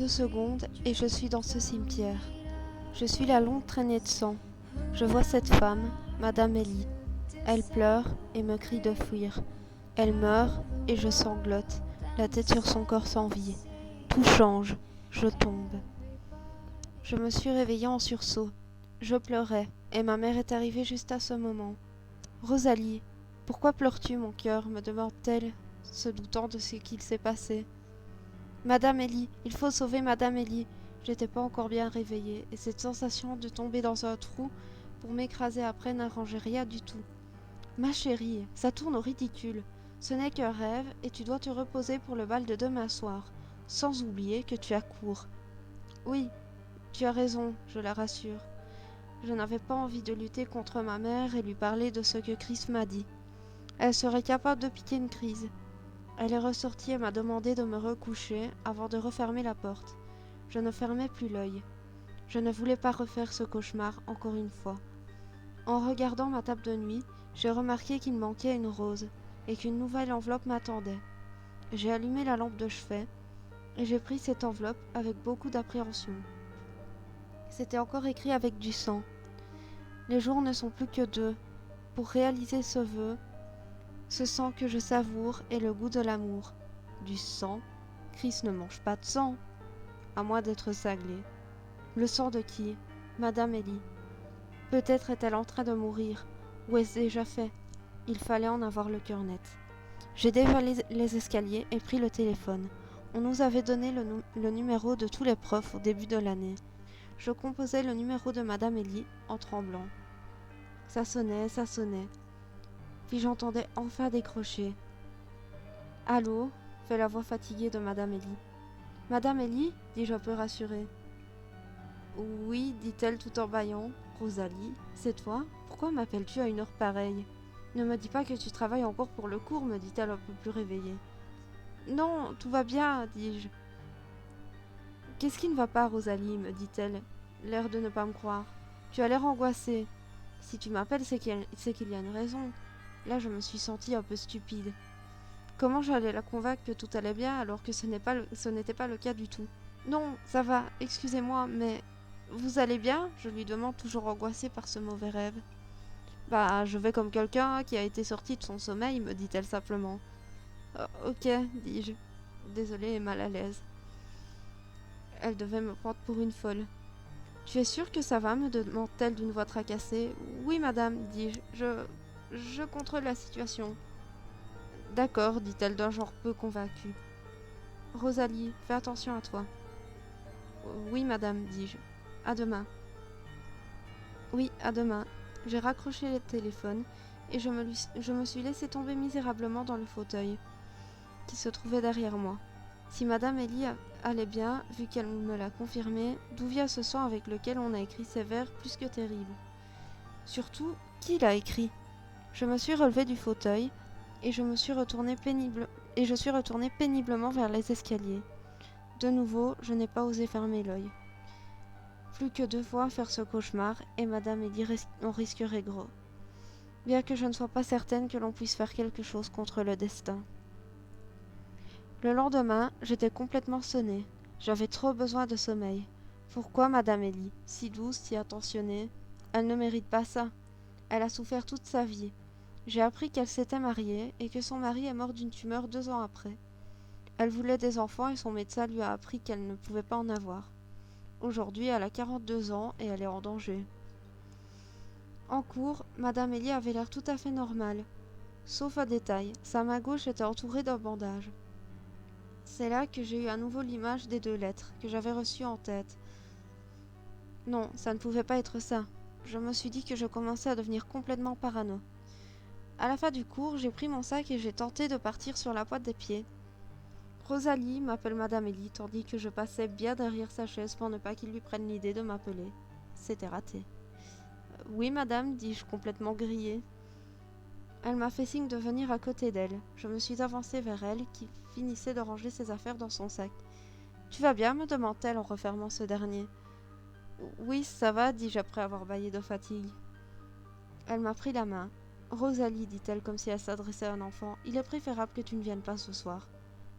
2 secondes et je suis dans ce cimetière. Je suis la longue traînée de sang. Je vois cette femme, Madame Ellie. Elle pleure et me crie de fuir. Elle meurt et je sanglote, la tête sur son corps sans vie. Tout change. Je tombe. Je me suis réveillée en sursaut. Je pleurais et ma mère est arrivée juste à ce moment. Rosalie, pourquoi pleures-tu, mon cœur me demande-t-elle, se doutant de ce qu'il s'est passé. Madame Ellie, il faut sauver Madame Ellie. J'étais pas encore bien réveillée, et cette sensation de tomber dans un trou pour m'écraser après n'arrangeait rien du tout. Ma chérie, ça tourne au ridicule. Ce n'est qu'un rêve, et tu dois te reposer pour le bal de demain soir, sans oublier que tu as cours. Oui, tu as raison, je la rassure. Je n'avais pas envie de lutter contre ma mère et lui parler de ce que Chris m'a dit. Elle serait capable de piquer une crise. Elle est ressortie et m'a demandé de me recoucher avant de refermer la porte. Je ne fermais plus l'œil. Je ne voulais pas refaire ce cauchemar encore une fois. En regardant ma table de nuit, j'ai remarqué qu'il manquait une rose et qu'une nouvelle enveloppe m'attendait. J'ai allumé la lampe de chevet et j'ai pris cette enveloppe avec beaucoup d'appréhension. C'était encore écrit avec du sang. Les jours ne sont plus que 2. Pour réaliser ce vœu, ce sang que je savoure est le goût de l'amour. Du sang? Chris ne mange pas de sang, à moins d'être cinglé. Le sang de qui? Madame Ellie. Peut-être est-elle en train de mourir, ou est-ce déjà fait? Il fallait en avoir le cœur net. J'ai dévalé les escaliers et pris le téléphone. On nous avait donné le numéro de tous les profs au début de l'année. Je composais le numéro de Madame Ellie en tremblant. Ça sonnait, puis j'entendais enfin décrocher. Allô? Fait la voix fatiguée de Madame Ellie. Madame Ellie? Dis-je un peu rassurée. Oui, dit-elle tout en bâillant. Rosalie, c'est toi? Pourquoi m'appelles-tu à une heure pareille? Ne me dis pas que tu travailles encore pour le cours, me dit-elle un peu plus réveillée. Non, tout va bien, dis-je. Qu'est-ce qui ne va pas, Rosalie? Me dit-elle, l'air de ne pas me croire. Tu as l'air angoissée. Si tu m'appelles, c'est qu'il y a une raison. Là, je me suis sentie un peu stupide. Comment j'allais la convaincre que tout allait bien alors que ce n'était pas le cas du tout? Non, ça va, excusez-moi, mais vous allez bien? Je lui demande, toujours angoissée par ce mauvais rêve. Bah, je vais comme quelqu'un qui a été sorti de son sommeil, me dit-elle simplement. Ok, dis-je, désolée et mal à l'aise. Elle devait me prendre pour une folle. Tu es sûre que ça va? Me demande-t-elle d'une voix tracassée. Oui, madame, dis-je. Je contrôle la situation. D'accord, dit-elle d'un genre peu convaincu. Rosalie, fais attention à toi. Oui, madame, dis-je. À demain. Oui, à demain. J'ai raccroché le téléphone et je me suis laissé tomber misérablement dans le fauteuil qui se trouvait derrière moi. Si Madame Ellie allait bien, vu qu'elle me l'a confirmé, d'où vient ce sang avec lequel on a écrit ces vers plus que terribles? Surtout, qui l'a écrit? Je me suis relevée du fauteuil et je suis retournée péniblement vers les escaliers. De nouveau, je n'ai pas osé fermer l'œil. Plus que 2 fois faire ce cauchemar, et Madame Ellie en risquerait gros. Bien que je ne sois pas certaine que l'on puisse faire quelque chose contre le destin. Le lendemain, j'étais complètement sonnée. J'avais trop besoin de sommeil. Pourquoi Madame Ellie, si douce, si attentionnée? Elle ne mérite pas ça. Elle a souffert toute sa vie. J'ai appris qu'elle s'était mariée et que son mari est mort d'une tumeur 2 ans après. Elle voulait des enfants et son médecin lui a appris qu'elle ne pouvait pas en avoir. Aujourd'hui, elle a 42 ans et elle est en danger. En cours, Madame Ellie avait l'air tout à fait normale. Sauf un détail, sa main gauche était entourée d'un bandage. C'est là que j'ai eu à nouveau l'image des 2 lettres que j'avais reçues en tête. Non, ça ne pouvait pas être ça. Je me suis dit que je commençais à devenir complètement parano. À la fin du cours, j'ai pris mon sac et j'ai tenté de partir sur la pointe des pieds. Rosalie, m'appelle Madame Ellie, tandis que je passais bien derrière sa chaise pour ne pas qu'il lui prenne l'idée de m'appeler. C'était raté. Oui, madame, dis-je complètement grillée. Elle m'a fait signe de venir à côté d'elle. Je me suis avancée vers elle, qui finissait de ranger ses affaires dans son sac. Tu vas bien? Me demande-t-elle en refermant ce dernier. Oui, ça va, dis-je après avoir bâillé de fatigue. Elle m'a pris la main. Rosalie, dit-elle comme si elle s'adressait à un enfant, il est préférable que tu ne viennes pas ce soir.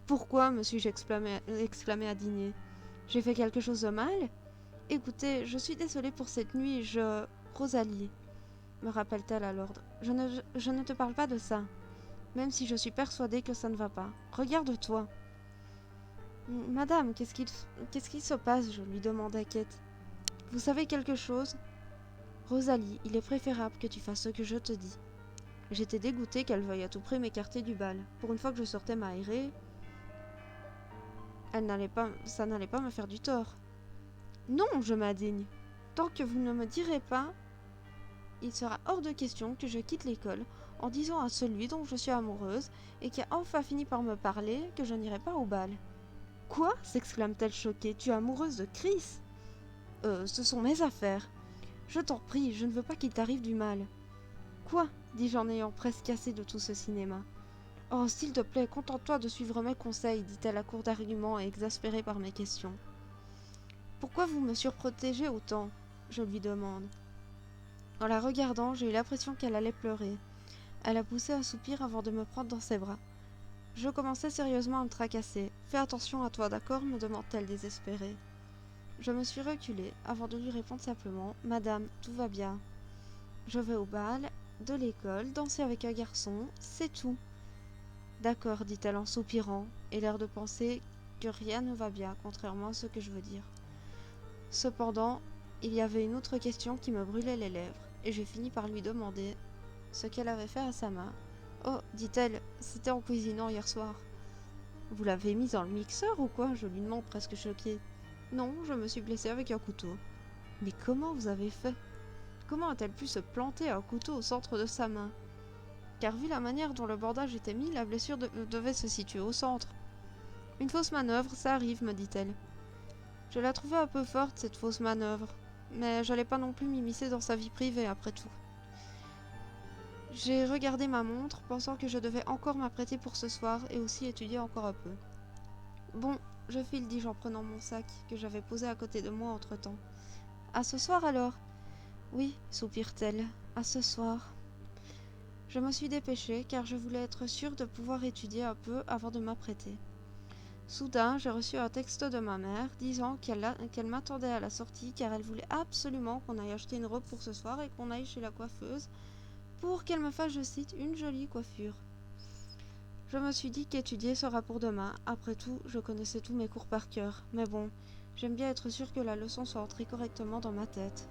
Pourquoi? Me suis-je exclamé à dîner. J'ai fait quelque chose de mal? Écoutez, je suis désolée pour cette nuit, Rosalie, me rappelle-t-elle à l'ordre. Je ne te parle pas de ça, même si je suis persuadée que ça ne va pas. Regarde-toi. Madame, qu'est-ce qui se passe? Je lui demande inquiète. Vous savez quelque chose? Rosalie, il est préférable que tu fasses ce que je te dis. J'étais dégoûtée qu'elle veuille à tout prix m'écarter du bal. Pour une fois que je sortais m'aérer, ça n'allait pas me faire du tort. Non, je m'indigne. Tant que vous ne me direz pas, il sera hors de question que je quitte l'école en disant à celui dont je suis amoureuse et qui a enfin fini par me parler que je n'irai pas au bal. Quoi? S'exclame-t-elle choquée. Tu es amoureuse de Chris? Ce sont mes affaires. Je t'en prie, je ne veux pas qu'il t'arrive du mal. Quoi? Dis-je en ayant presque assez de tout ce cinéma. Oh, s'il te plaît, contente-toi de suivre mes conseils, dit-elle à court d'arguments et exaspérée par mes questions. Pourquoi vous me surprotégez autant? Je lui demande. En la regardant, j'ai eu l'impression qu'elle allait pleurer. Elle a poussé un soupir avant de me prendre dans ses bras. Je commençais sérieusement à me tracasser. Fais attention à toi, d'accord? Me demande-t-elle désespérée. Je me suis reculée avant de lui répondre simplement. Madame, tout va bien. Je vais au bal, de l'école, danser avec un garçon, c'est tout. D'accord, dit-elle en soupirant, et l'air de penser que rien ne va bien, contrairement à ce que je veux dire. Cependant, il y avait une autre question qui me brûlait les lèvres, et j'ai fini par lui demander ce qu'elle avait fait à sa main. Oh, dit-elle, c'était en cuisinant hier soir. Vous l'avez mise dans le mixeur ou quoi? Je lui demande presque choquée. Non, je me suis blessée avec un couteau. Mais comment vous avez fait? Comment a-t-elle pu se planter un couteau au centre de sa main? Car vu la manière dont le bordage était mis, la blessure devait se situer au centre. Une fausse manœuvre, ça arrive, me dit-elle. Je la trouvais un peu forte, cette fausse manœuvre, mais j'allais pas non plus m'immiscer dans sa vie privée, après tout. J'ai regardé ma montre, pensant que je devais encore m'apprêter pour ce soir et aussi étudier encore un peu. Bon, je file, dis-je en prenant mon sac, que j'avais posé à côté de moi entre-temps. À ce soir alors? Oui, soupire-t-elle, à ce soir. Je me suis dépêchée car je voulais être sûre de pouvoir étudier un peu avant de m'apprêter. Soudain, j'ai reçu un texte de ma mère disant qu'elle m'attendait à la sortie car elle voulait absolument qu'on aille acheter une robe pour ce soir et qu'on aille chez la coiffeuse pour qu'elle me fasse, je cite, une jolie coiffure. Je me suis dit qu'étudier sera pour demain. Après tout, je connaissais tous mes cours par cœur. Mais bon, j'aime bien être sûre que la leçon soit entrée correctement dans ma tête.